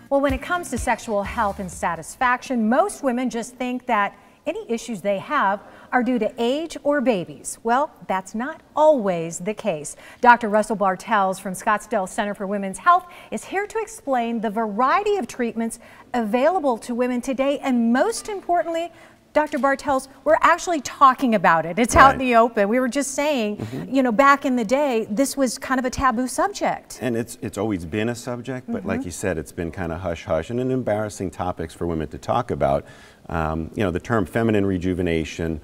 Well, when it comes to sexual health and satisfaction, most women just think that any issues they have are due to age or babies. Well, that's not always the case. Dr. Russell Bartels from Scottsdale Center for Women's Health is here to explain the variety of treatments available to women today, and most importantly, Dr. Bartels, we're actually talking about it. It's out in the open. We were just saying, you know, back in the day, this was kind of a taboo subject. And it's always been a subject, but like you said, it's been kind of hush-hush and an embarrassing topics for women to talk about. You know, the term feminine rejuvenation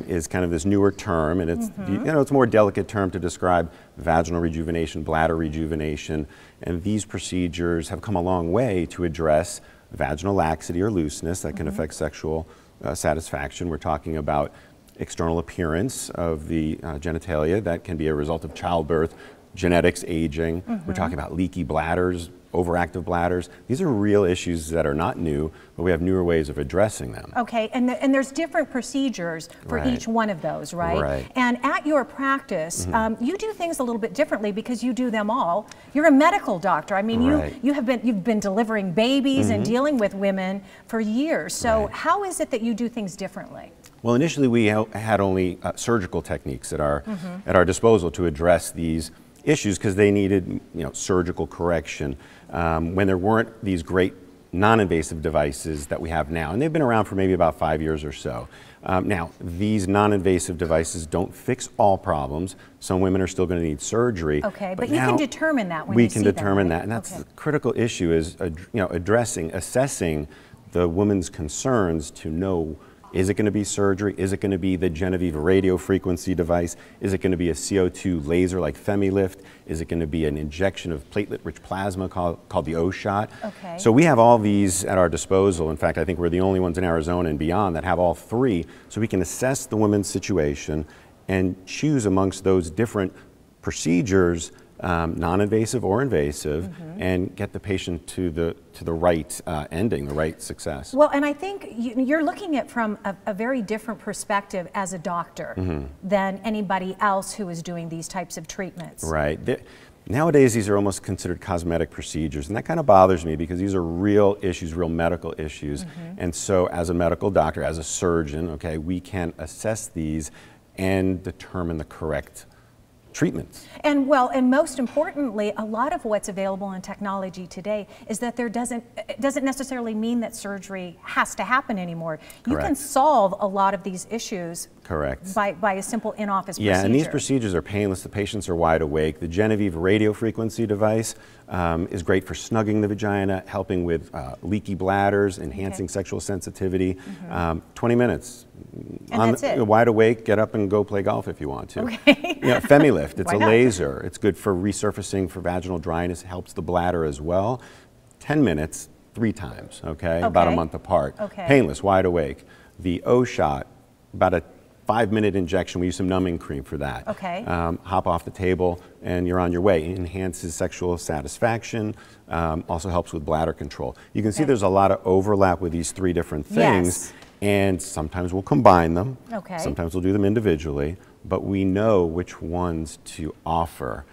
is kind of this newer term, and it's, you know, it's a more delicate term to describe vaginal rejuvenation, bladder rejuvenation, and these procedures have come a long way to address vaginal laxity or looseness that can affect sexual satisfaction. We're talking about external appearance of the genitalia that can be a result of childbirth, genetics, aging. We're talking about leaky bladders, overactive bladders. These are real issues that are not new, but we have newer ways of addressing them. Okay, and there's different procedures for each one of those, right? And at your practice, you do things a little bit differently because you do them all. You're a medical doctor. I mean, you've been delivering babies and dealing with women for years. So how is it that you do things differently? Well, initially we had only surgical techniques at our disposal to address these issues because they needed, you know, surgical correction when there weren't these great non-invasive devices that we have now, and they've been around for maybe about 5 years or so. Now, these non-invasive devices don't fix all problems. Some women are still going to need surgery. Okay, but you can determine that when you see them, we can determine that, and that's the critical issue is, you know, assessing the woman's concerns to know, is it going to be surgery? Is it going to be the Genevieve radio frequency device? Is it going to be a CO2 laser like FemiLift? Is it going to be an injection of platelet-rich plasma called the O shot? Okay. So we have all these at our disposal. In fact, I think we're the only ones in Arizona and beyond that have all three. So we can assess the woman's situation and choose amongst those different procedures, non-invasive or invasive, and get the patient to the right ending, the right success. Well, and I think you're looking at from a very different perspective as a doctor than anybody else who is doing these types of treatments. Right. Nowadays, these are almost considered cosmetic procedures, and that kind of bothers me because these are real issues, real medical issues. And so as a medical doctor, as a surgeon, okay, we can assess these and determine the correct treatments. And well, and most importantly, a lot of what's available in technology today is that it doesn't necessarily mean that surgery has to happen anymore. You can solve a lot of these issues by a simple in-office procedure. Yeah, and these procedures are painless. The patients are wide awake. The Genevieve radio frequency device is great for snugging the vagina, helping with leaky bladders, enhancing sexual sensitivity. 20 minutes. And that's it. Wide awake, get up and go play golf if you want to. Okay. You know, FemiLift, it's a laser. It's good for resurfacing for vaginal dryness, helps the bladder as well. 10 minutes, 3 times, about a month apart. Painless, wide awake. The O shot, about a 5-minute injection. We use some numbing cream for that. Hop off the table and you're on your way. It enhances sexual satisfaction, also helps with bladder control. You can see there's a lot of overlap with these 3 different things. And sometimes we'll combine them, sometimes we'll do them individually, but we know which ones to offer.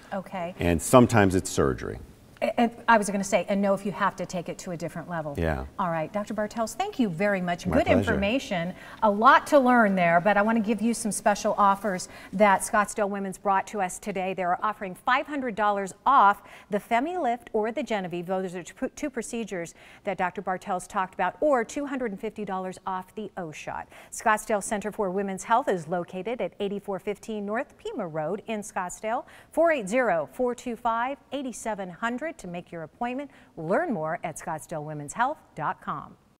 And sometimes it's surgery. And I was going to say, and know if you have to take it to a different level. All right, Dr. Bartels, thank you very much. My pleasure. Information, a lot to learn there, but I want to give you some special offers that Scottsdale Women's brought to us today. They're offering $500 off the FemiLift or the Genevieve. Those are 2 procedures that Dr. Bartels talked about, or $250 off the O shot. Scottsdale Center for Women's Health is located at 8415 North Pima Road in Scottsdale. 480-425-8700 to make your appointment. Learn more at scottsdalewomenshealth.com.